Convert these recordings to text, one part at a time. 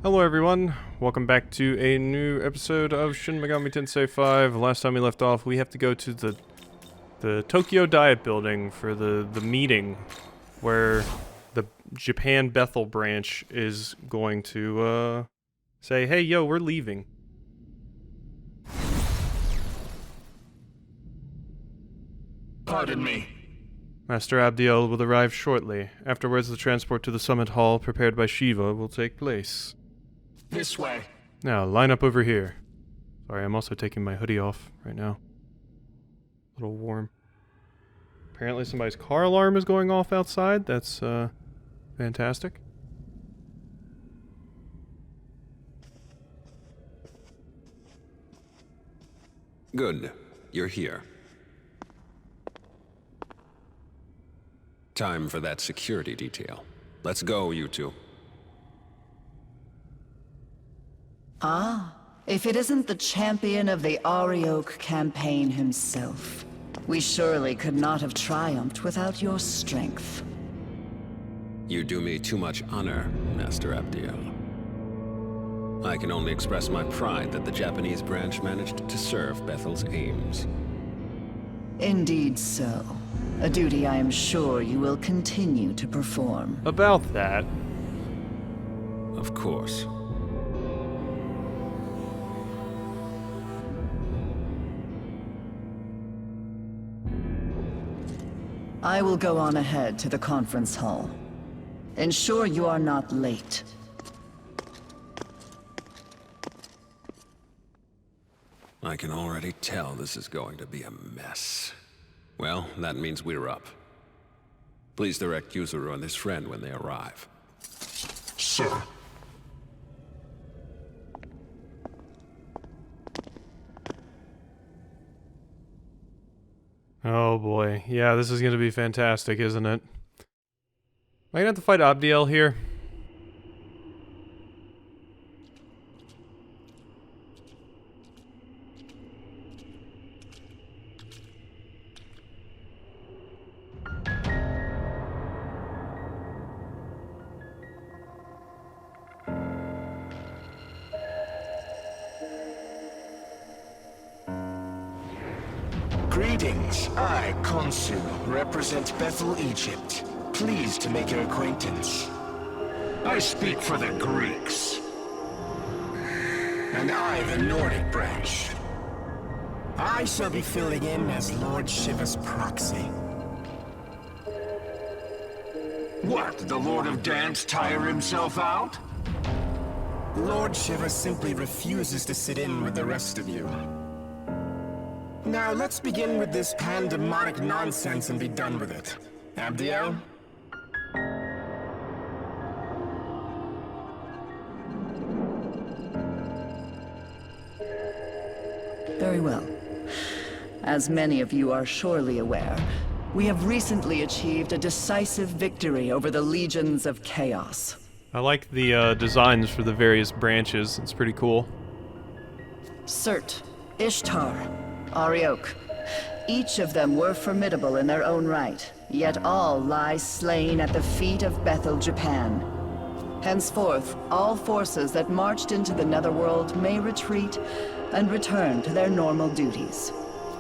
Hello everyone, welcome back to a new episode of Shin Megami Tensei 5. Last time we left off, we have to go to the Tokyo Diet Building for the meeting where the Japan Bethel branch is going to say, hey yo, we're leaving. Pardon me. Master Abdiel will arrive shortly. Afterwards, the transport to the summit hall prepared by Shiva will take place. This way. Now, line up over here. Sorry, I'm also taking my hoodie off right now. A little warm. Apparently somebody's car alarm is going off outside. That's, fantastic. Good. You're here. Time for that security detail. Let's go, you two. Ah, if it isn't the champion of the Arioch campaign himself, we surely could not have triumphed without your strength. You do me too much honor, Master Abdiel. I can only express my pride that the Japanese branch managed to serve Bethel's aims. Indeed so. A duty I am sure you will continue to perform. About that. Of course. I will go on ahead to the conference hall. Ensure you are not late. I can already tell this is going to be a mess. Well, that means we're up. Please direct Yuzuru and his friend when they arrive. Sir. Oh boy. Yeah, this is gonna be fantastic, isn't it? Am I gonna have to fight Abdiel here? Greetings. I, Khonsu, represent Bethel, Egypt. Pleased to make your acquaintance. I speak for the Greeks. And I, the Nordic branch. I shall be filling in as Lord Shiva's proxy. What, the Lord of Dance tire himself out? Lord Shiva simply refuses to sit in with the rest of you. Now let's begin with this pandemonic nonsense and be done with it. Abdiel? Very well. As many of you are surely aware, we have recently achieved a decisive victory over the legions of chaos. I like the designs for the various branches. It's pretty cool. Surt, Ishtar, Arioch. Each of them were formidable in their own right, yet all lie slain at the feet of Bethel, Japan. Henceforth, all forces that marched into the Netherworld may retreat and return to their normal duties.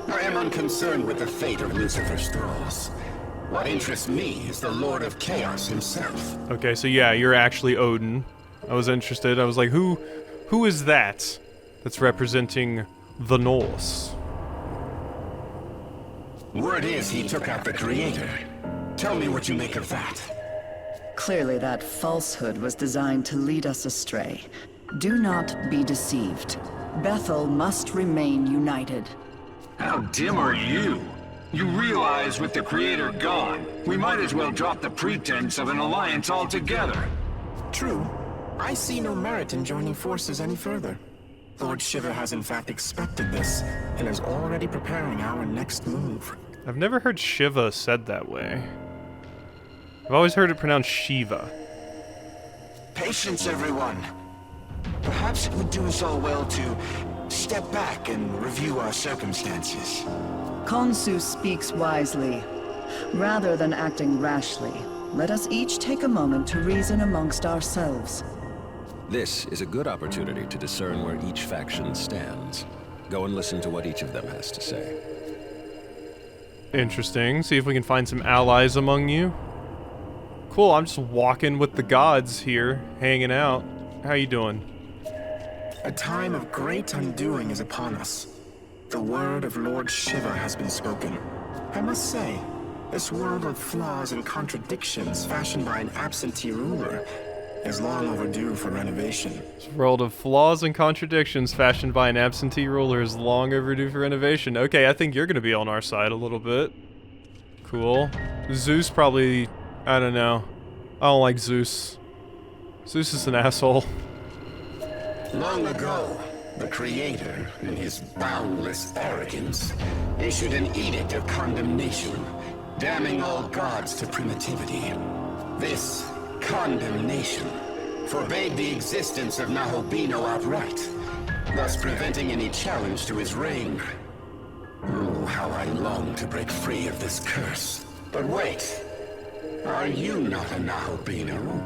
I am unconcerned with the fate of Lucifer's thralls. What interests me is the Lord of Chaos himself. Okay, so yeah, you're actually Odin. I was interested. I was like, who is that that's representing the Norse? Word is he took out the Creator. Tell me what you make of that. Clearly that falsehood was designed to lead us astray. Do not be deceived. Bethel must remain united. How dim are you? You realize with the Creator gone, we might as well drop the pretense of an alliance altogether. True. I see no merit in joining forces any further. Lord Shiva has in fact expected this, and is already preparing our next move. I've never heard Shiva said that way. I've always heard it pronounced Shiva. Patience, everyone. Perhaps it would do us all well to step back and review our circumstances. Khonsu speaks wisely. Rather than acting rashly, let us each take a moment to reason amongst ourselves. This is a good opportunity to discern where each faction stands. Go and listen to what each of them has to say. Interesting. See if we can find some allies among you. Cool, I'm just walking with the gods here, hanging out. How you doing? A time of great undoing is upon us. The word of Lord Shiva has been spoken. I must say, this world of flaws and contradictions fashioned by an absentee ruler is long overdue for renovation. This world of flaws and contradictions fashioned by an absentee ruler is long overdue for renovation. Okay, I think you're gonna be on our side a little bit. Cool. Zeus probably... I don't know. I don't like Zeus. Zeus is an asshole. Long ago, the Creator, in his boundless arrogance, issued an edict of condemnation, damning all gods to primitivity. This condemnation forbade the existence of Nahobino outright, thus preventing any challenge to his reign. Oh, how I long to break free of this curse. But wait, are you not a Nahobino?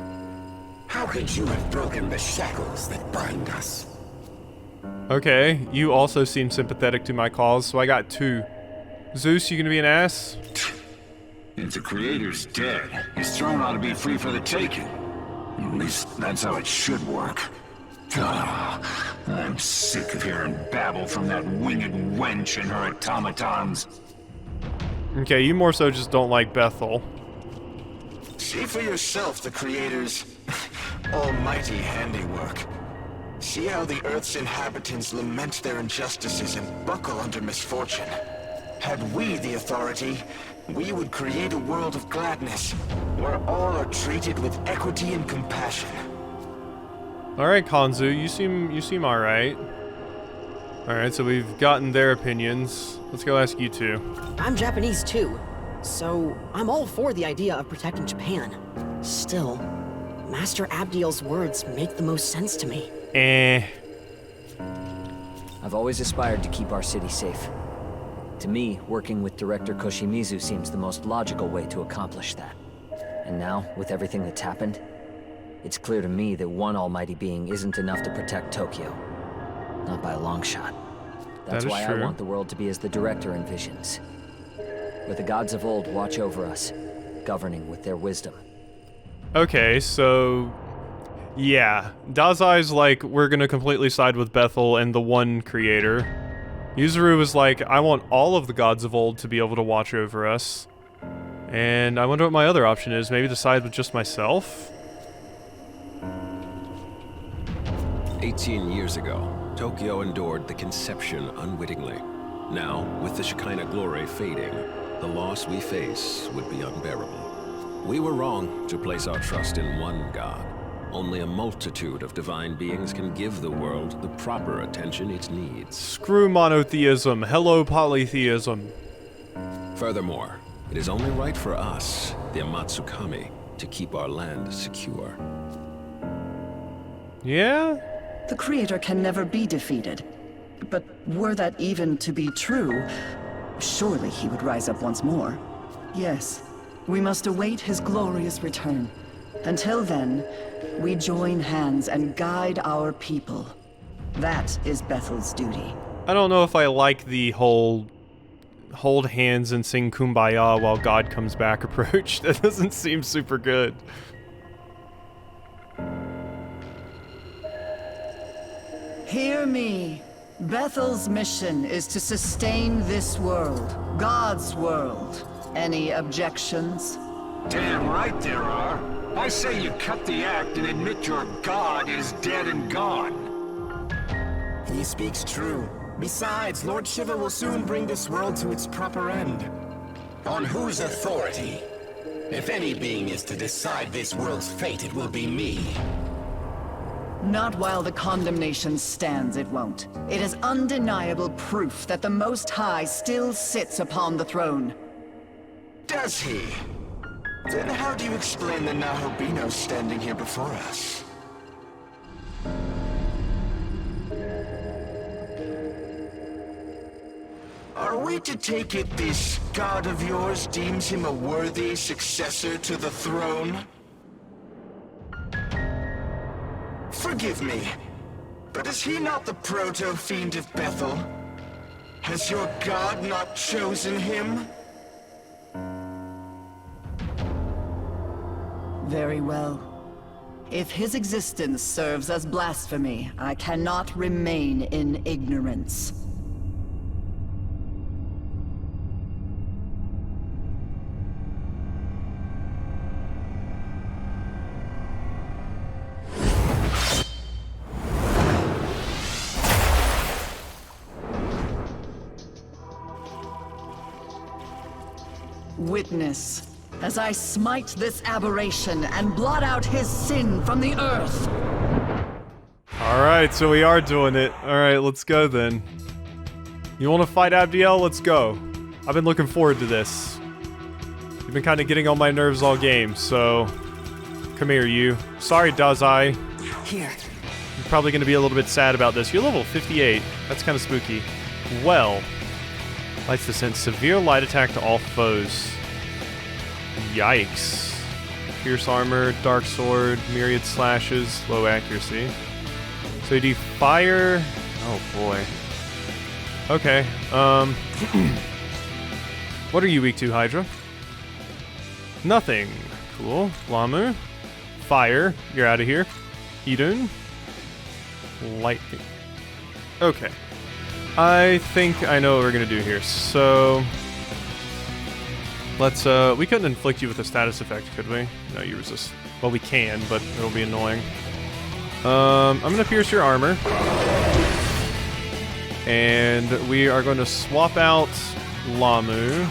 How could you have broken the shackles that bind us? Okay, you also seem sympathetic to my cause, so I got 2. Zeus, you gonna be an ass? If the Creator's dead, his throne ought to be free for the taking. At least that's how it should work. Ah, I'm sick of hearing babble from that winged wench and her automatons. Okay, you more so just don't like Bethel. See for yourself the Creator's almighty handiwork. See how the Earth's inhabitants lament their injustices and buckle under misfortune. Had we the authority, we would create a world of gladness, where all are treated with equity and compassion. Alright, Kanzu, you seem alright. Alright, so we've gotten their opinions. Let's go ask you 2. I'm Japanese too, so I'm all for the idea of protecting Japan. Still, Master Abdiel's words make the most sense to me. I've always aspired to keep our city safe. To me, working with Director Koshimizu seems the most logical way to accomplish that. And now, with everything that's happened, it's clear to me that one almighty being isn't enough to protect Tokyo. Not by a long shot. That's why I want the world to be as the Director envisions. Where the gods of old watch over us, governing with their wisdom. Okay, so... yeah. Dazai's like, we're gonna completely side with Bethel and the one creator. Yuzuru was like, I want all of the gods of old to be able to watch over us. And I wonder what my other option is. Maybe to side with just myself? 18 years ago, Tokyo endured the conception unwittingly. Now, with the Shekinah glory fading, the loss we face would be unbearable. We were wrong to place our trust in one god. Only a multitude of divine beings can give the world the proper attention it needs. Screw monotheism. Hello polytheism. Furthermore, it is only right for us, the Amatsukami, to keep our land secure. Yeah? The Creator can never be defeated. But were that even to be true, surely he would rise up once more. Yes, we must await his glorious return. Until then, we join hands and guide our people. That is Bethel's duty. I don't know if I like the whole hold hands and sing Kumbaya while God comes back approach. That doesn't seem super good. Hear me. Bethel's mission is to sustain this world, God's world. Any objections? Damn right there are. I say you cut the act and admit your god is dead and gone. He speaks true. Besides, Lord Shiva will soon bring this world to its proper end. On whose authority? If any being is to decide this world's fate, it will be me. Not while the condemnation stands, it won't. It is undeniable proof that the Most High still sits upon the throne. Does he? Then how do you explain the Nahobino standing here before us? Are we to take it this god of yours deems him a worthy successor to the throne? For forgive me, but is he not the proto-fiend of Bethel? Has your god not chosen him? Very well. If his existence serves as blasphemy, I cannot remain in ignorance. Witness, as I smite this aberration and blot out his sin from the earth. Alright, so we are doing it. Alright, let's go then. You want to fight Abdiel? Let's go. I've been looking forward to this. You've been kind of getting on my nerves all game, so... Come here, you. Sorry, Dazai. Here. You're probably going to be a little bit sad about this. You're level 58. That's kind of spooky. Well... Lights to send severe light attack to all foes. Yikes. Pierce armor, dark sword, myriad slashes, low accuracy. So you do fire... Oh boy. Okay, what are you weak to, Hydra? Nothing. Cool. Lamu. Fire. You're out of here. Idun. Lightning. Okay. I think I know what we're gonna do here. So... Let's, we couldn't inflict you with a status effect, could we? No, you resist. Well, we can, but it'll be annoying. I'm gonna pierce your armor. And we are going to swap out Lamu.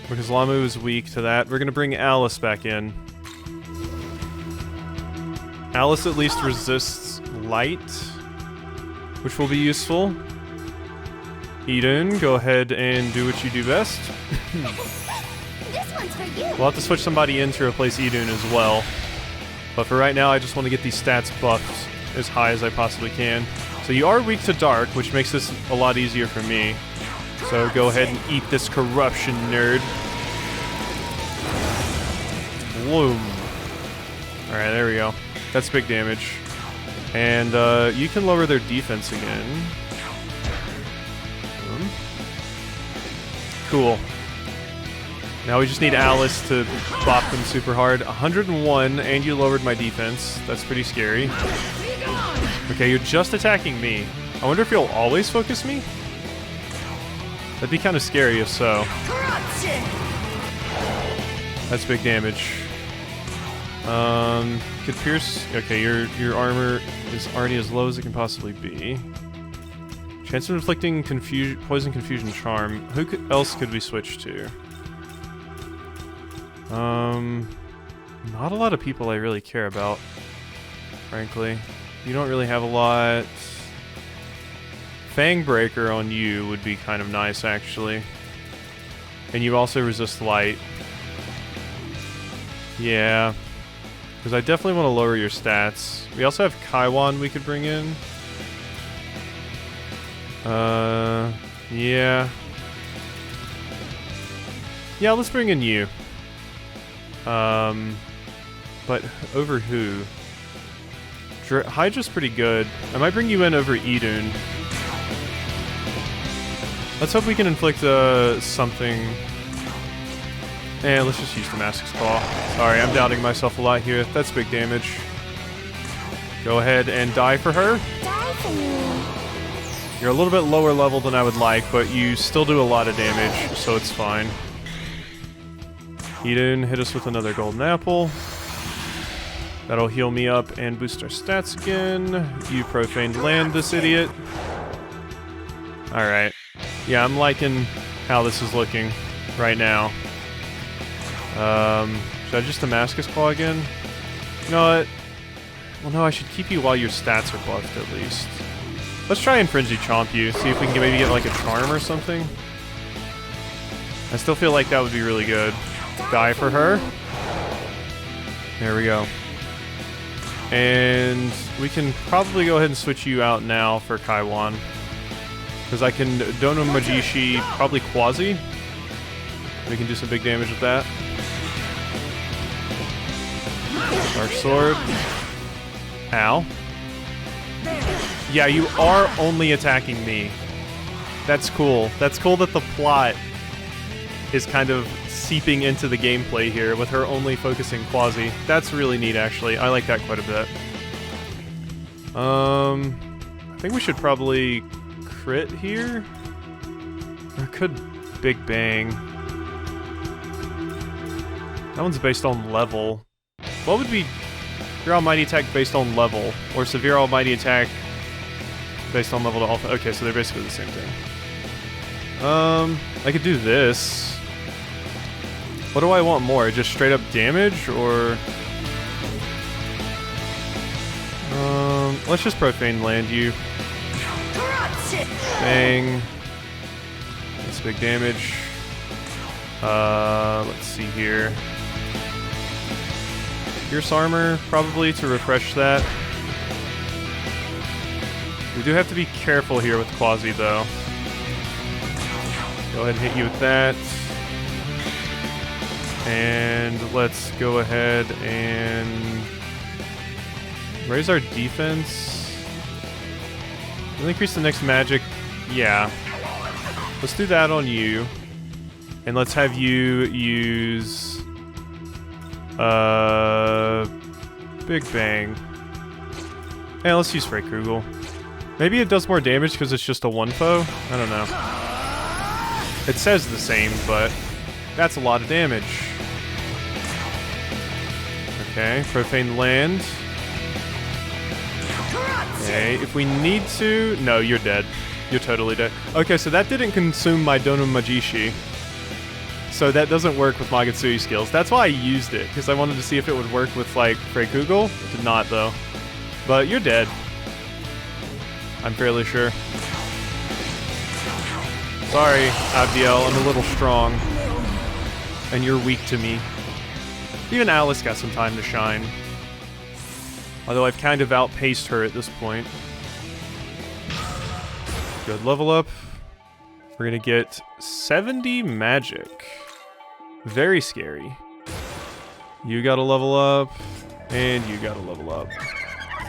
Because Lamu is weak to that. We're gonna bring Alice back in. Alice at least resists light, which will be useful. Eden, go ahead and do what you do best. This one's for you. We'll have to switch somebody in to replace Idun as well. But for right now, I just want to get these stats buffed as high as I possibly can. So you are weak to dark, which makes this a lot easier for me. So go ahead and eat this corruption, nerd. Bloom. Alright, there we go. That's big damage. And you can lower their defense again. Cool. Now we just need Alice to bop them super hard. 101, and you lowered my defense. That's pretty scary. Okay, you're just attacking me. I wonder if you'll always focus me? That'd be kind of scary if so. That's big damage. Could pierce... Okay, your armor is already as low as it can possibly be. Chance of inflicting poison, confusion, charm. Who else could we switch to? Not a lot of people I really care about, frankly. You don't really have a lot. Fangbreaker on you would be kind of nice, actually. And you also resist light. Yeah. Because I definitely want to lower your stats. We also have Kaiwan we could bring in. Yeah. Yeah, let's bring in you. But over who? Hydra's pretty good. I might bring you in over Idun. Let's hope we can inflict, something... let's just use the Mask's Claw. Sorry, I'm doubting myself a lot here. That's big damage. Go ahead and die for her. Die for me. You're a little bit lower level than I would like, but you still do a lot of damage, so it's fine. Eden, hit us with another golden apple. That'll heal me up and boost our stats again. You profaned land, this idiot. Alright. Yeah, I'm liking how this is looking right now. Should I just Damascus Claw again? You know what? Well, no, I should keep you while your stats are buffed, at least. Let's try and Frenzy Chomp you, see if we can maybe get, like, a Charm or something. I still feel like that would be really good. Die for her. There we go. And we can probably go ahead and switch you out now for Kaiwan. Because I can Dono Majishi, probably Quasi. We can do some big damage with that. Dark Sword. Ow. Yeah, you are only attacking me. That's cool. That's cool that the plot is kind of seeping into the gameplay here with her only focusing Quasi. That's really neat, actually. I like that quite a bit. I think we should probably crit here. Or could Big Bang. That one's based on level. What would be your Almighty Attack based on level? Or Severe Almighty Attack based on level to alpha? Okay, so they're basically the same thing. I could do this. What do I want more? Just straight up damage, or... let's just Profane Land you. Bang. That's big damage. Let's see here. Pierce Armor, probably, to refresh that. We do have to be careful here with Quasi, though. Go ahead and hit you with that. And let's go ahead and raise our defense. We'll increase the next magic. Yeah. Let's do that on you. And let's have you use Big Bang. And let's use Freykugel. Maybe it does more damage because it's just a one foe? I don't know. It says the same, but that's a lot of damage. Okay, Profane Land. Okay, if we need to... No, you're dead. You're totally dead. Okay, so that didn't consume my Dono Majishi. So that doesn't work with Magatsuyi skills. That's why I used it, because I wanted to see if it would work with, like, Freykugel. It did not, though. But you're dead. I'm fairly sure. Sorry, Abdiel, I'm a little strong. And you're weak to me. Even Alice got some time to shine. Although I've kind of outpaced her at this point. Good level up. We're gonna get 70 magic. Very scary. You gotta level up. And you gotta level up.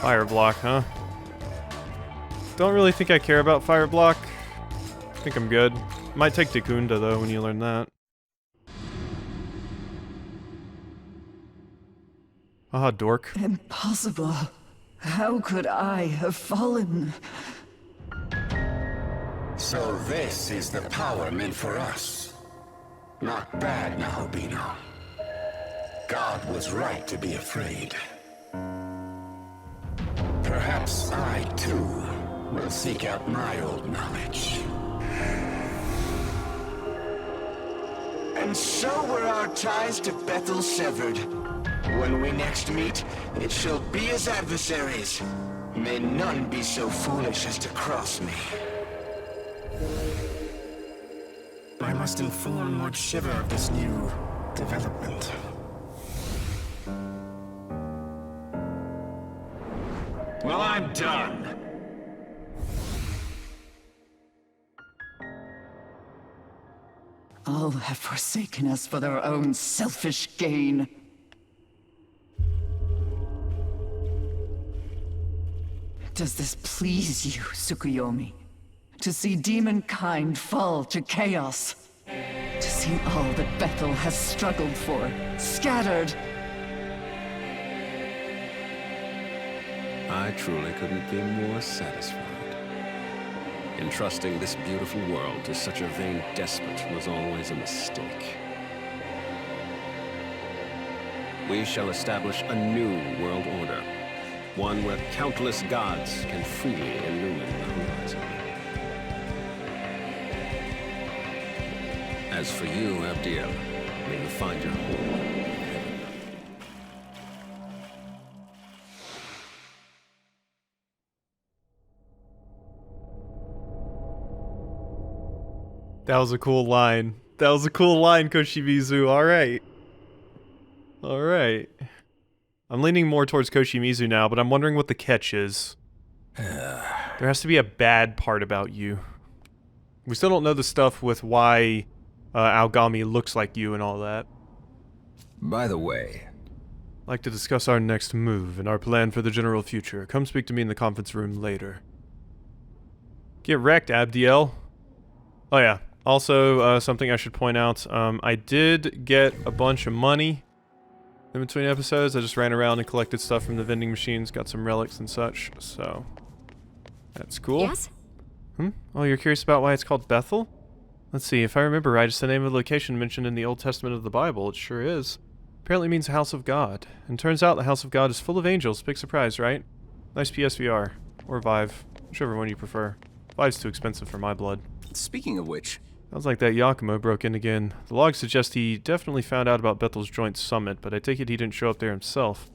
Fire block, huh? Don't really think I care about fire block. I think I'm good. Might take Dekunda though when you learn that. Ah, dork. Impossible. How could I have fallen? So this is the power meant for us. Not bad, Nahobino. God was right to be afraid. Perhaps I, too, will seek out my old knowledge. And so were our ties to Bethel severed. When we next meet, it shall be as adversaries. May none be so foolish as to cross me. I must inform Lord Shiva of this new development. Well, I'm done. All have forsaken us for their own selfish gain. Does this please you, Tsukuyomi? To see demonkind fall to chaos? To see all that Bethel has struggled for, scattered? I truly couldn't be more satisfied. Entrusting this beautiful world to such a vain despot was always a mistake. We shall establish a new world order. One where countless gods can freely illumine the horizon. As for you, Abdiel, may you find your home in heaven. That was a cool line. That was a cool line, Koshimizu. Alright. Alright. I'm leaning more towards Koshimizu now, but I'm wondering what the catch is. There has to be a bad part about you. We still don't know the stuff with why Aogami looks like you and all that. By the way, Like to discuss our next move and our plan for the general future. Come speak to me in the conference room later. Get wrecked, Abdiel. Oh yeah. Also, something I should point out. I did get a bunch of money in between episodes. I just ran around and collected stuff from the vending machines, got some relics and such, so that's cool. Yes? Oh, you're curious about why it's called Bethel? Let's see, if I remember right, it's the name of the location mentioned in the Old Testament of the Bible. It sure is. Apparently means House of God. And turns out the House of God is full of angels. Big surprise, right? Nice PSVR. Or Vive. Whichever one you prefer. Vive's too expensive for my blood. Speaking of which... Sounds like that Yakumo broke in again. The logs suggest he definitely found out about Bethel's joint summit, but I take it he didn't show up there himself.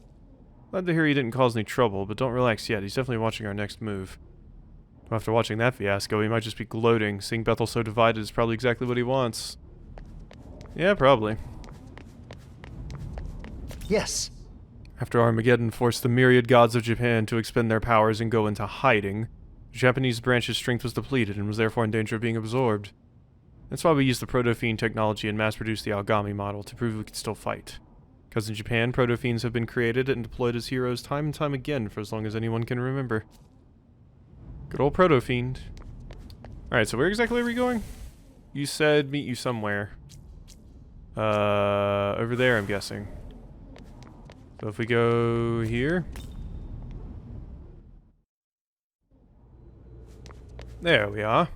Glad to hear he didn't cause any trouble, but don't relax yet. He's definitely watching our next move. After watching that fiasco, he might just be gloating. Seeing Bethel so divided is probably exactly what he wants. Yeah, probably. Yes. After Armageddon forced the myriad gods of Japan to expend their powers and go into hiding, the Japanese branch's strength was depleted and was therefore in danger of being absorbed. That's why we used the proto-fiend technology and mass-produced the Algami model to prove we could still fight. Because in Japan, proto-fiends have been created and deployed as heroes time and time again for as long as anyone can remember. Good old proto-fiend. Alright, so where exactly are we going? You said meet you somewhere. Over there, I'm guessing. So if we go here... There we are.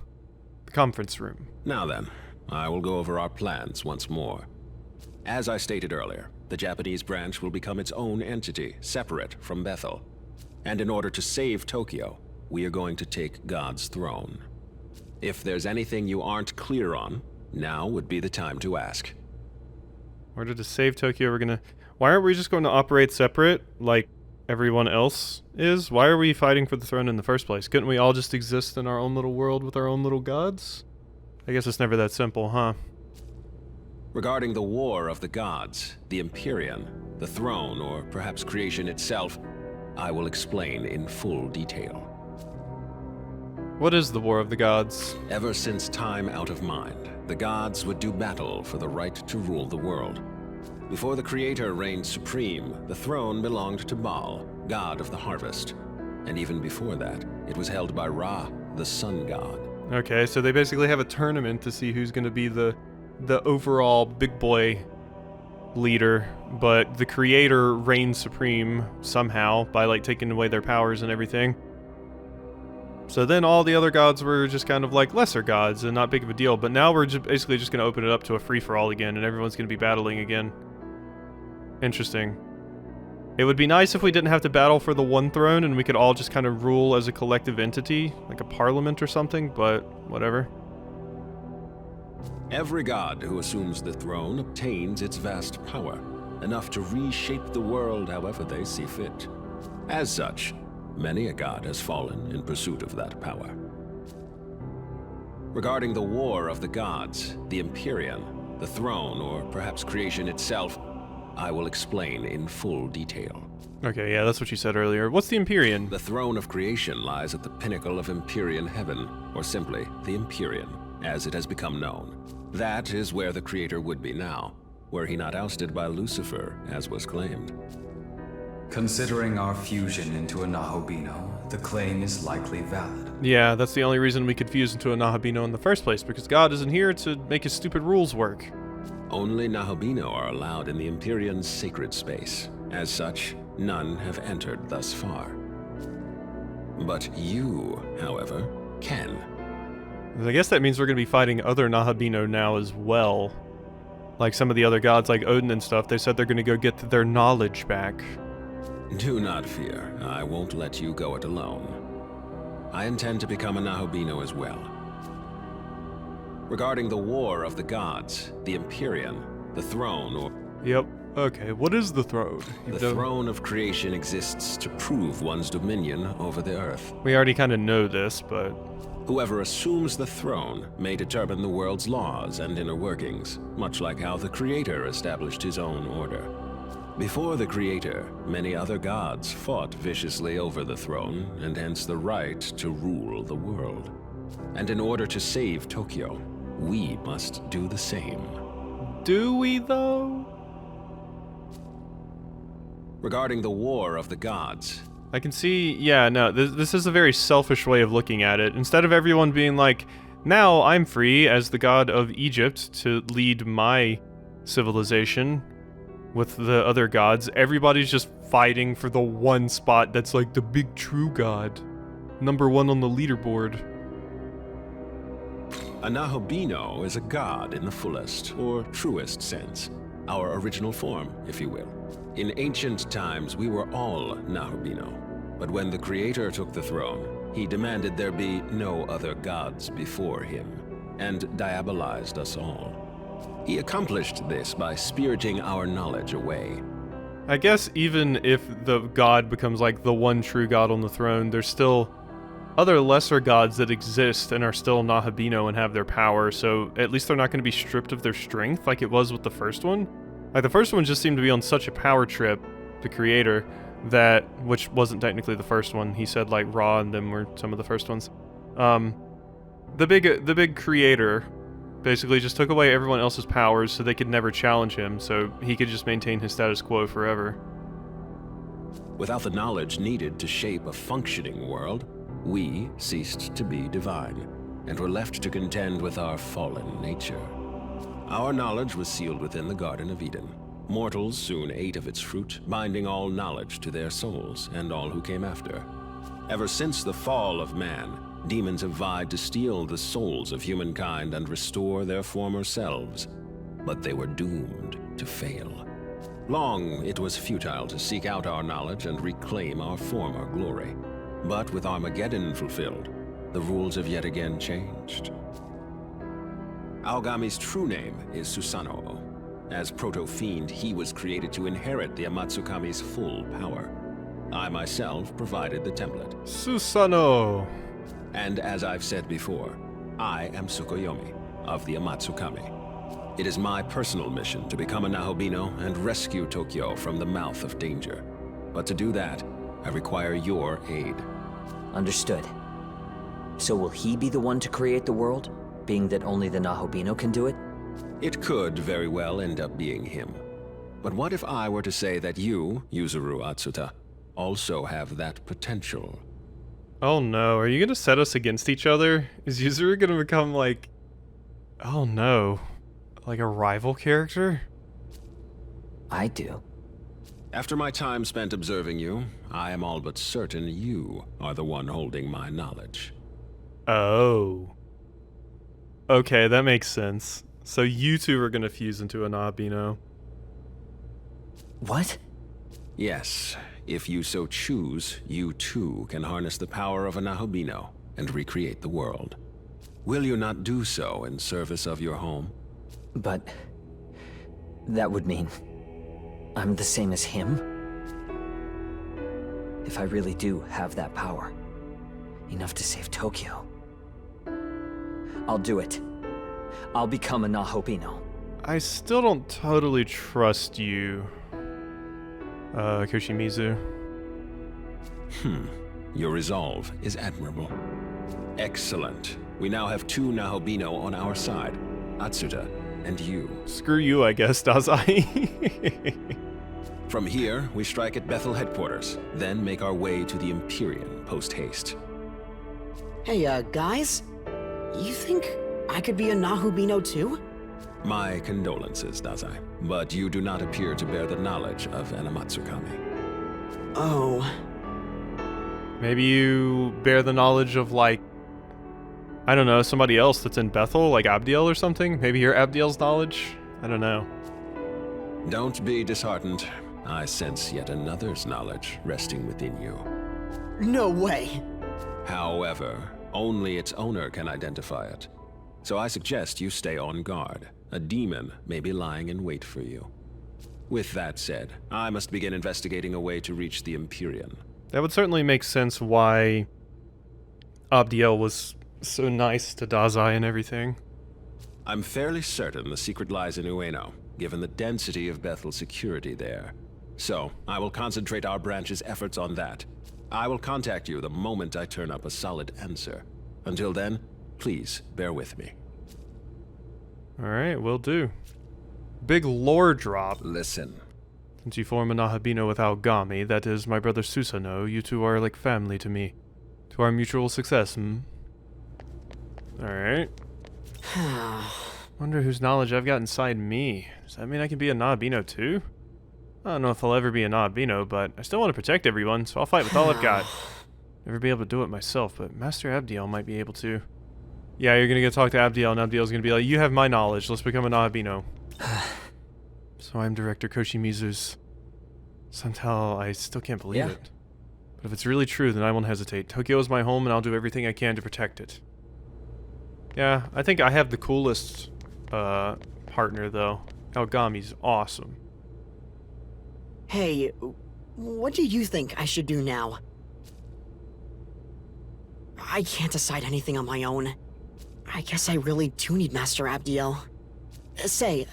The conference room. Now then, I will go over our plans once more. As I stated earlier, the Japanese branch will become its own entity, separate from Bethel. And in order to save Tokyo, we are going to take God's throne. If there's anything you aren't clear on, now would be the time to ask. In order to save Tokyo, we're gonna... Why aren't we just going to operate separate, like everyone else is? Why are we fighting for the throne in the first place? Couldn't we all just exist in our own little world with our own little gods? I guess it's never that simple, huh? Regarding the War of the Gods, the Empyrean, the throne, or perhaps creation itself, I will explain in full detail. What is the War of the Gods? Ever since time out of mind, the gods would do battle for the right to rule the world. Before the Creator reigned supreme, the throne belonged to Baal, god of the harvest. And even before that, it was held by Ra, the sun god. Okay, so they basically have a tournament to see who's going to be the overall big boy leader, but the Creator reigned supreme somehow by like taking away their powers and everything. So then all the other gods were just kind of like lesser gods and not big of a deal, but now we're basically just going to open it up to a free-for-all again and everyone's going to be battling again. Interesting. It would be nice if we didn't have to battle for the one throne and we could all just kind of rule as a collective entity, like a parliament or something, but whatever. Every god who assumes the throne obtains its vast power, enough to reshape the world however they see fit. As such, many a god has fallen in pursuit of that power. Regarding the War of the Gods, the Empyrean, the throne, or perhaps creation itself, I will explain in full detail. Okay, yeah, that's what you said earlier. What's the Empyrean? The throne of creation lies at the pinnacle of Empyrean heaven, or simply the Empyrean, as it has become known. That is where the Creator would be now, were he not ousted by Lucifer, as was claimed. Considering our fusion into a Nahobino, the claim is likely valid. Yeah, that's the only reason we could fuse into a Nahobino in the first place, because God isn't here to make his stupid rules work. Only Nahobino are allowed in the Empyrean's sacred space. As such, none have entered thus far. But you, however, can. I guess that means we're going to be fighting other Nahobino now as well. Like some of the other gods, like Odin and stuff, they said they're going to go get their knowledge back. Do not fear, I won't let you go it alone. I intend to become a Nahobino as well. Regarding the War of the Gods, the Empyrean, the throne, or... Yep. Okay, what is the throne? The throne of creation exists to prove one's dominion over the earth. We already kind of know this, but... Whoever assumes the throne may determine the world's laws and inner workings, much like how the Creator established his own order. Before the Creator, many other gods fought viciously over the throne, and hence the right to rule the world. And in order to save Tokyo, we must do the same. Do we, though? regarding the war of the gods. I can see, yeah, no, this is a very selfish way of looking at it. Instead of everyone being like, now I'm free as the god of Egypt to lead my civilization with the other gods, everybody's just fighting for the one spot that's like the big true god. #1 on the leaderboard. A Nahobino is a god in the fullest, or truest sense. Our original form, if you will. In ancient times, we were all Nahobino. But when the Creator took the throne, he demanded there be no other gods before him, and diabolized us all. He accomplished this by spiriting our knowledge away. I guess even if the god becomes like the one true god on the throne, there's still other lesser gods that exist and are still Nahobino and have their power, so at least they're not going to be stripped of their strength like it was with the first one. Like, the first one just seemed to be on such a power trip, the Creator, that, which wasn't technically the first one. He said, like, Ra and them were some of the first ones. The big Creator basically just took away everyone else's powers so they could never challenge him, so he could just maintain his status quo forever. Without the knowledge needed to shape a functioning world, we ceased to be divine, and were left to contend with our fallen nature. Our knowledge was sealed within the Garden of Eden. Mortals soon ate of its fruit, binding all knowledge to their souls, and all who came after. Ever since the fall of man, demons have vied to steal the souls of humankind and restore their former selves. But they were doomed to fail. Long it was futile to seek out our knowledge and reclaim our former glory. But with Armageddon fulfilled, the rules have yet again changed. Aogami's true name is Susanoo. As proto-fiend, he was created to inherit the Amatsukami's full power. I myself provided the template. Susanoo! And as I've said before, I am Tsukuyomi of the Amatsukami. It is my personal mission to become a Nahobino and rescue Tokyo from the mouth of danger. But to do that, I require your aid. Understood. So will he be the one to create the world, being that only the Nahobino can do it? It could very well end up being him. But what if I were to say that you, Yuzuru Atsuta, also have that potential? Oh no, are you gonna set us against each other? Is Yuzuru gonna become like... oh no. Like a rival character? I do. After my time spent observing you, I am all but certain you are the one holding my knowledge. Oh. Okay, that makes sense. So you two are gonna fuse into a Nahobino. What? Yes, if you so choose, you too can harness the power of a Nahobino and recreate the world. Will you not do so in service of your home? But... that would mean... I'm the same as him? If I really do have that power, enough to save Tokyo, I'll do it. I'll become a Nahobino. I still don't totally trust you, Koshimizu. Your resolve is admirable. Excellent. We now have two Nahobino on our side, Atsuta and you. Screw you, I guess, Dazai. From here, we strike at Bethel headquarters, then make our way to the Empyrean post-haste. Hey, guys? You think I could be a Nahobino too? My condolences, Dazai, but you do not appear to bear the knowledge of an Amatsukami. Oh. Maybe you bear the knowledge of, like, I don't know, somebody else that's in Bethel, like Abdiel or something? Maybe you're Abdiel's knowledge? I don't know. Don't be disheartened. I sense yet another's knowledge resting within you. No way. However, only its owner can identify it. So I suggest you stay on guard. A demon may be lying in wait for you. With that said, I must begin investigating a way to reach the Empyrean. That would certainly make sense why Abdiel was so nice to Dazai and everything. I'm fairly certain the secret lies in Ueno, given the density of Bethel's security there. So, I will concentrate our branch's efforts on that. I will contact you the moment I turn up a solid answer. Until then, please bear with me. Alright, will do. Big lore drop. Listen. Since you form a Nahobino with Aogami, that is my brother Susanoo, you two are like family to me. To our mutual success, Alright. Wonder whose knowledge I've got inside me. Does that mean I can be a Nahobino too? I don't know if I'll ever be a Nahobino, but I still want to protect everyone, so I'll fight with all I've got. Never be able to do it myself, but Master Abdiel might be able to. Yeah, you're gonna go talk to Abdiel, and Abdiel's gonna be like, you have my knowledge, let's become a Nahobino. So I'm Director Koshimizu's... Somehow, I still can't believe it. But if it's really true, then I won't hesitate. Tokyo is my home, and I'll do everything I can to protect it. Yeah, I think I have the coolest, partner, though. Aogami's awesome. Hey, what do you think I should do now? I can't decide anything on my own. I guess I really do need Master Abdiel. Say,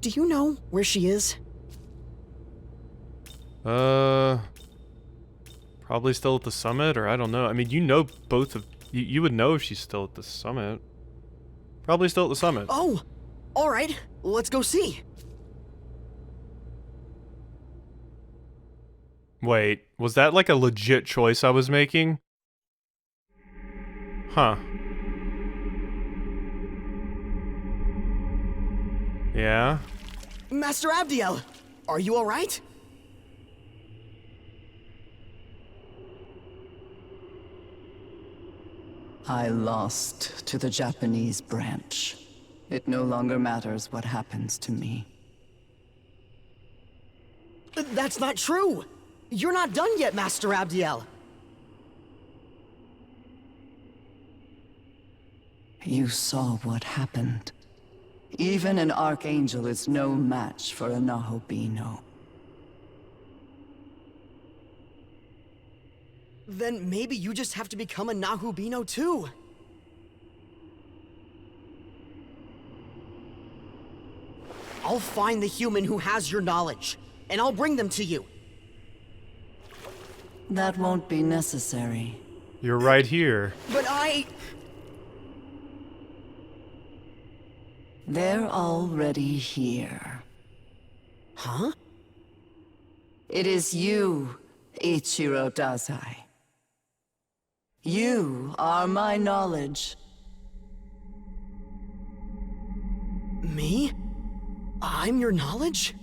do you know where she is? Probably still at the summit, or I don't know. I mean, you know both of... You would know if she's still at the summit. Probably still at the summit. Oh! Alright, let's go see. Wait, was that like a legit choice I was making? Huh. Yeah? Master Abdiel, are you alright? I lost to the Japanese branch. It no longer matters what happens to me. That's not true! You're not done yet, Master Abdiel! You saw what happened. Even an Archangel is no match for a Nahobino. Then maybe you just have to become a Nahobino too. I'll find the human who has your knowledge, and I'll bring them to you. That won't be necessary. You're right here. But They're already here. Huh? It is you, Ichiro Dazai. You are my knowledge. Me? I'm your knowledge?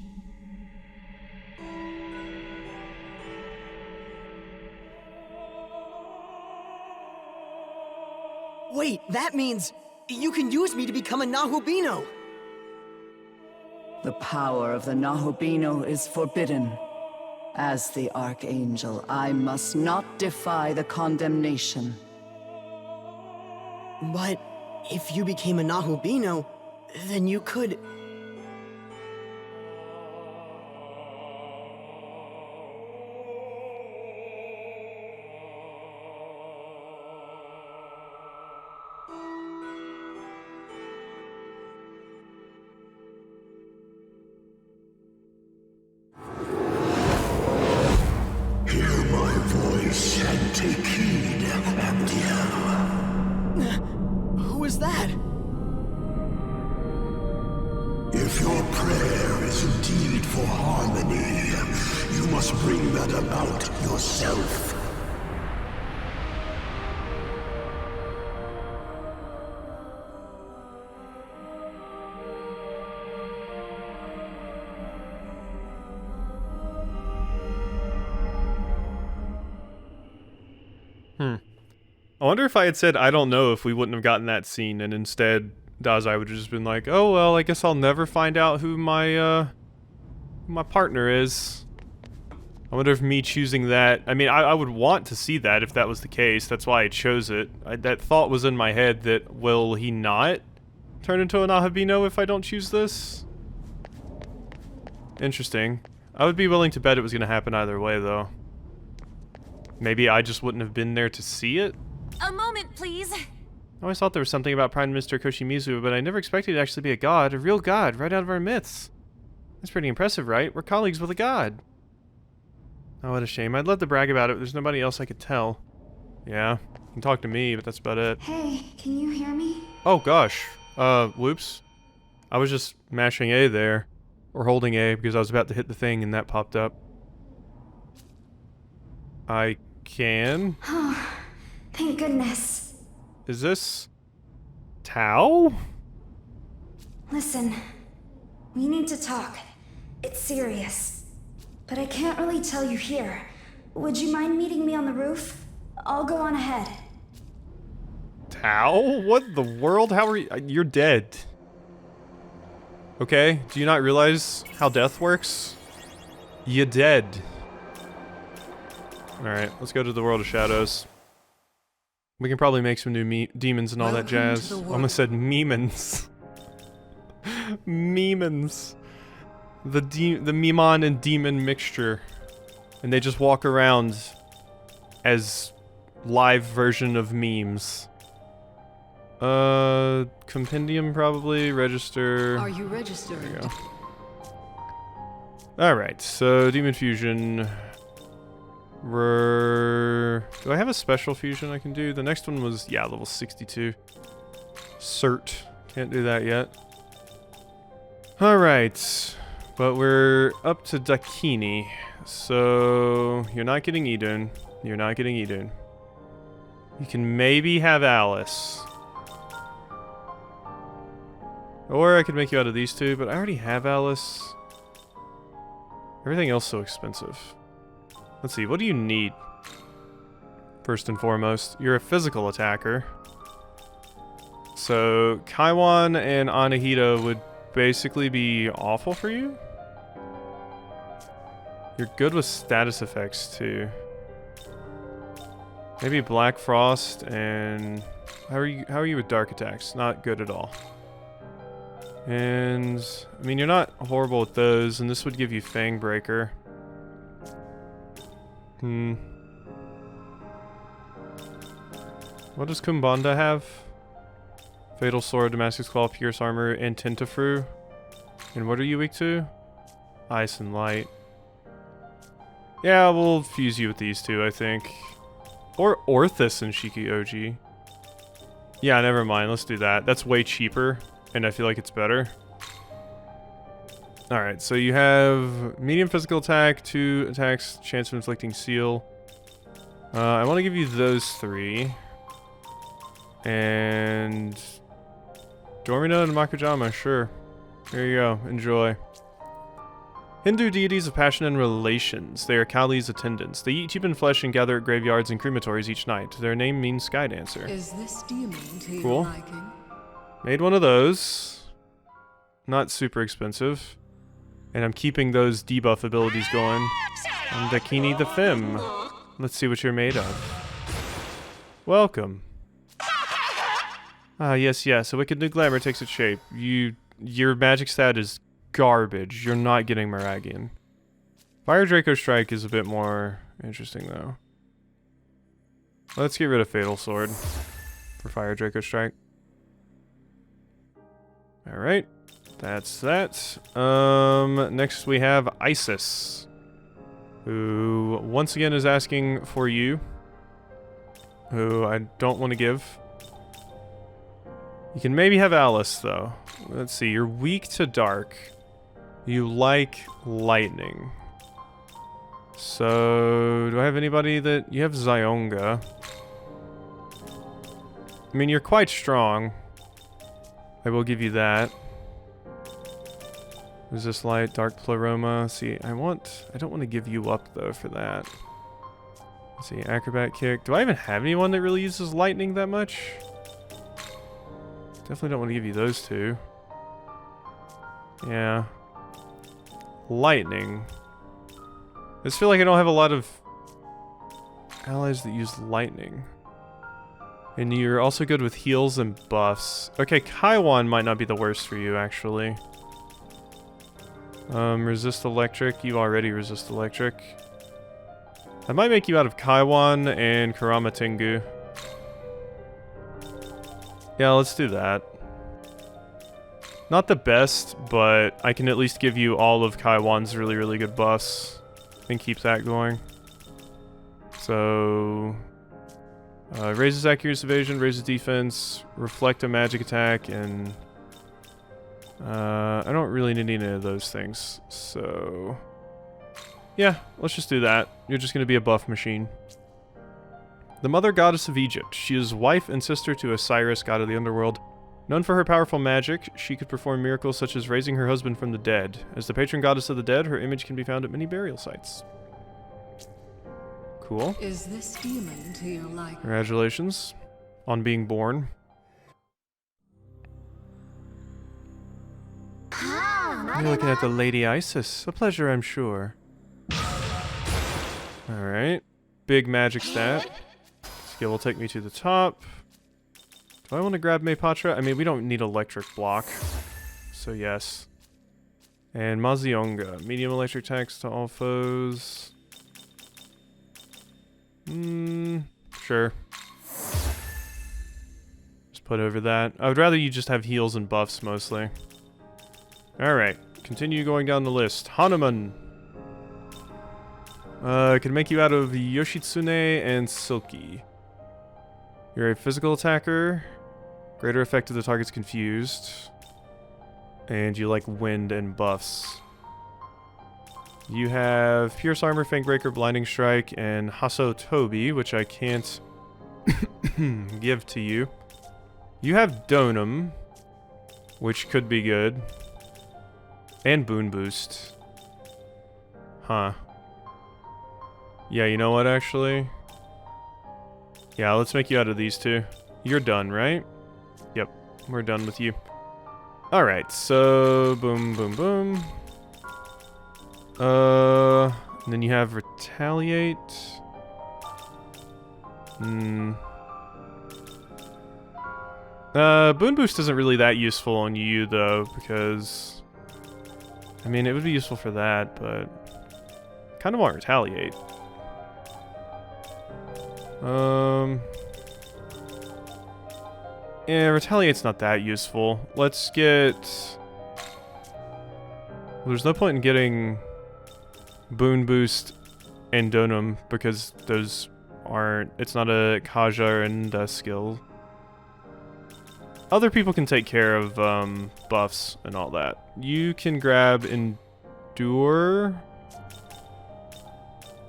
Wait, that means you can use me to become a Nahobino! The power of the Nahobino is forbidden. As the Archangel, I must not defy the condemnation. But if you became a Nahobino, then you could... And take heed, Abdiel. Who is that? If your prayer is indeed for harmony, you must bring that about yourself. I wonder if I had said I don't know if we wouldn't have gotten that scene, and instead Dazai would have just been like, oh well, I guess I'll never find out who my partner is. I wonder if me choosing that... I mean, I would want to see that if that was the case. That's why I chose it. That thought was in my head that, will he not turn into a Nahobino if I don't choose this? Interesting. I would be willing to bet it was going to happen either way, though. Maybe I just wouldn't have been there to see it? A moment, please. I always thought there was something about Prime Minister Koshimizu, but I never expected it to actually be a god, a real god, right out of our myths. That's pretty impressive, right? We're colleagues with a god. Oh, what a shame. I'd love to brag about it, but there's nobody else I could tell. Yeah, you can talk to me, but that's about it. Hey, can you hear me? Oh, gosh. Whoops. I was just mashing A there. Or holding A, because I was about to hit the thing and that popped up. I can. Oh, thank goodness. Is this Tao? Listen, we need to talk. It's serious. But I can't really tell you here. Would you mind meeting me on the roof? I'll go on ahead. Tao? What the world? How are you? You're dead. Okay, do you not realize how death works? You're dead. Alright, let's go to the world of shadows. We can probably make some new demons and all that jazz. Almost said memons. Memons. The memon and demon mixture. And they just walk around as live version of memes. Compendium probably, register. Are you registered? There you go. Alright, so demon fusion. Do I have a special fusion I can do? The next one was, yeah, level 62. Cert. Can't do that yet. Alright. But we're up to Dakini. So, you're not getting Idun. You're not getting Idun. You can maybe have Alice. Or I could make you out of these two, but I already have Alice. Everything else so expensive. Let's see, what do you need? First and foremost, you're a physical attacker. So, Kaiwan and Anahita would basically be awful for you? You're good with status effects, too. Maybe Black Frost and... How are you with dark attacks? Not good at all. And... I mean, you're not horrible with those, and this would give you Fang Breaker. What does Kumbanda have? Fatal Sword, Damascus Claw, Pierce Armor, and Tentafru. And what are you weak to? Ice and Light. Yeah, we'll fuse you with these two, I think. Or Orthus and Shiki-Oji. Yeah, never mind, let's do that. That's way cheaper, and I feel like it's better. Alright, so you have medium physical attack, 2 attacks, chance of inflicting seal. I want to give you those 3. And... Dormino and Makujama, sure. Here you go, enjoy. Hindu deities of passion and relations. They are Kali's attendants. They eat human flesh and gather at graveyards and crematories each night. Their name means Sky Dancer. Is this demon to your Cool. liking? Made one of those. Not super expensive. And I'm keeping those debuff abilities going. I'm Dakini the Femme. Let's see what you're made of. Welcome. Ah, yes, yes. A wicked new glamour takes its shape. Your magic stat is garbage. You're not getting Meragian. Fire Draco Strike is a bit more interesting, though. Let's get rid of Fatal Sword for Fire Draco Strike. Alright. That's that. Next we have Isis, who once again is asking for you, who I don't want to give. You can maybe have Alice, though. Let's see, you're weak to dark. You like lightning. So, do I have anybody that... You have Zionga. I mean, you're quite strong. I will give you that. Resist light, dark pleroma. See, I don't want to give you up, though, for that. Let's see, acrobat kick. Do I even have anyone that really uses lightning that much? Definitely don't want to give you those two. Yeah. Lightning. I just feel like I don't have a lot of allies that use lightning. And you're also good with heals and buffs. Okay, Kaiwan might not be the worst for you, actually. Resist electric. You already resist electric. I might make you out of Kaiwan and Kurama Tengu. Yeah, let's do that. Not the best, but I can at least give you all of Kaiwan's really, really good buffs and keep that going. So... raises accuracy evasion, raises defense, reflect a magic attack, and... I don't really need any of those things, so... Yeah, let's just do that. You're just gonna be a buff machine. The Mother Goddess of Egypt. She is wife and sister to Osiris, god of the underworld. Known for her powerful magic, she could perform miracles such as raising her husband from the dead. As the patron goddess of the dead, her image can be found at many burial sites. Cool. Is this demon to your liking? Congratulations on being born. You're looking at the Lady Isis. A pleasure, I'm sure. Alright. Big magic stat. Skill will take me to the top. Do I want to grab Maypatra? I mean, we don't need electric block. So yes. And Mazionga. Medium electric attacks to all foes. Sure. Just put over that. I would rather you just have heals and buffs mostly. Alright. Continue going down the list. Hanuman. Can make you out of Yoshitsune and Silky. You're a physical attacker. Greater effect if the target's confused. And you like wind and buffs. You have Pierce Armor, Fang Breaker, Blinding Strike, and Hasso Tobi, which I can't give to you. You have Donum, which could be good. And Boon Boost. Huh. Yeah, you know what, actually? Yeah, let's make you out of these two. You're done, right? Yep, we're done with you. Alright, so... boom, boom, boom. And then you have Retaliate. Boon Boost isn't really that useful on you, though, because... I mean, it would be useful for that, but... kind of want Retaliate. Yeah, Retaliate's not that useful. Let's get... Well, there's no point in getting Boon Boost and Donum, because those aren't... It's not a Kaja and skill. Other people can take care of buffs and all that. You can grab Endure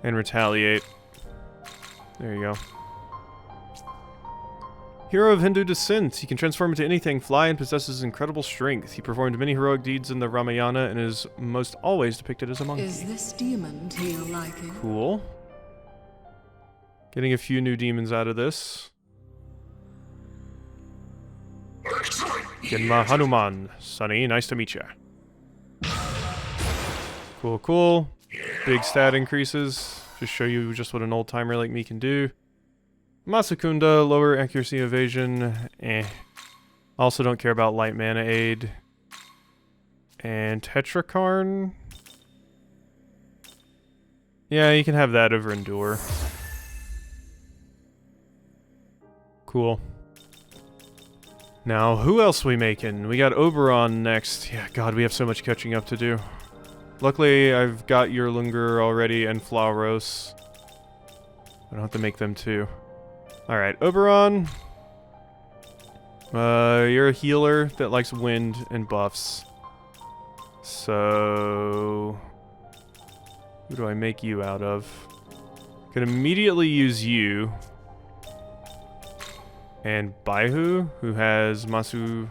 and Retaliate. There you go. Hero of Hindu descent. He can transform into anything, fly, and possesses incredible strength. He performed many heroic deeds in the Ramayana and is most always depicted as a monkey. Is this demon to your liking? Cool. Getting a few new demons out of this. Genma Hanuman. Sonny, nice to meet ya. Cool, cool. Big stat increases. Just show you just what an old timer like me can do. Masakunda, lower accuracy evasion. Also don't care about light mana aid. And Tetrakarn. Yeah, you can have that over Endure. Cool. Now, who else we making? We got Oberon next. Yeah, God, we have so much catching up to do. Luckily, I've got Yurlungur already and Flauros. I don't have to make them too. Alright, Oberon. You're a healer that likes wind and buffs. So... who do I make you out of? Can immediately use you. And Baihu, who has Masu...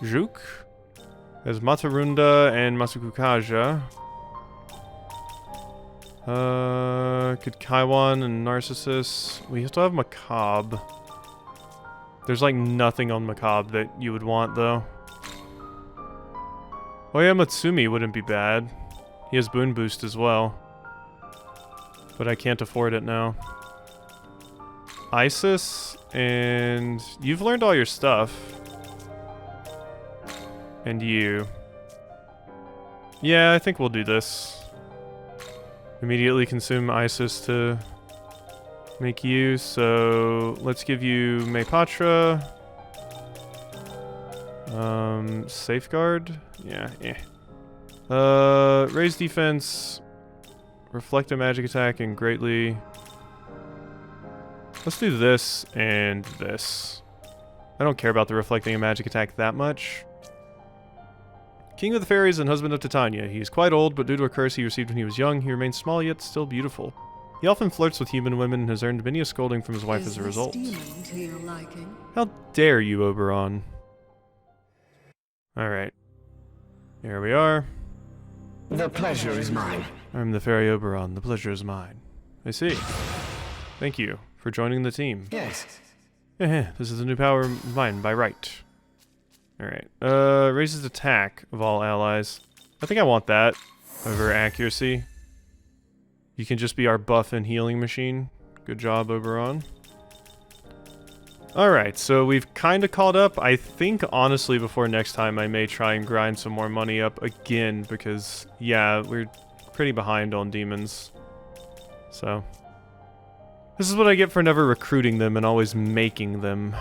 Juk? Has Matarunda and Masukukaja. Could Kaiwan and Narcissus. We still have Macabre. There's like nothing on Macabre that you would want, though. Oh yeah, Matsumi wouldn't be bad. He has Boon Boost as well. But I can't afford it now. Isis, and you've learned all your stuff. And you. Yeah, I think we'll do this. Immediately consume Isis to make you, so let's give you Maypatra. Safeguard? Yeah, raise defense, reflect a magic attack, and greatly... Let's do this and this. I don't care about the reflecting a magic attack that much. King of the Fairies and husband of Titania. He is quite old, but due to a curse he received when he was young, he remains small yet still beautiful. He often flirts with human women and has earned many a scolding from his wife as a result. Demon to your liking? How dare you, Oberon? Alright. Here we are. The pleasure is mine. I'm the Fairy Oberon. The pleasure is mine. I see. Thank you for joining the team. Yes. This is a new power of mine by right. Alright. Raises attack of all allies. I think I want that over accuracy. You can just be our buff and healing machine. Good job, Oberon. Alright, so we've kind of caught up. I think, honestly, before next time, I may try and grind some more money up again, because, yeah, we're pretty behind on demons. So, this is what I get for never recruiting them and always making them.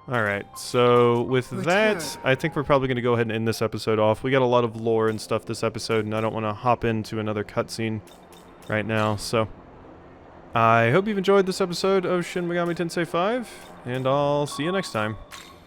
Alright, so with that, I think we're probably going to go ahead and end this episode off. We got a lot of lore and stuff this episode, and I don't want to hop into another cutscene right now, so I hope you've enjoyed this episode of Shin Megami Tensei 5, and I'll see you next time.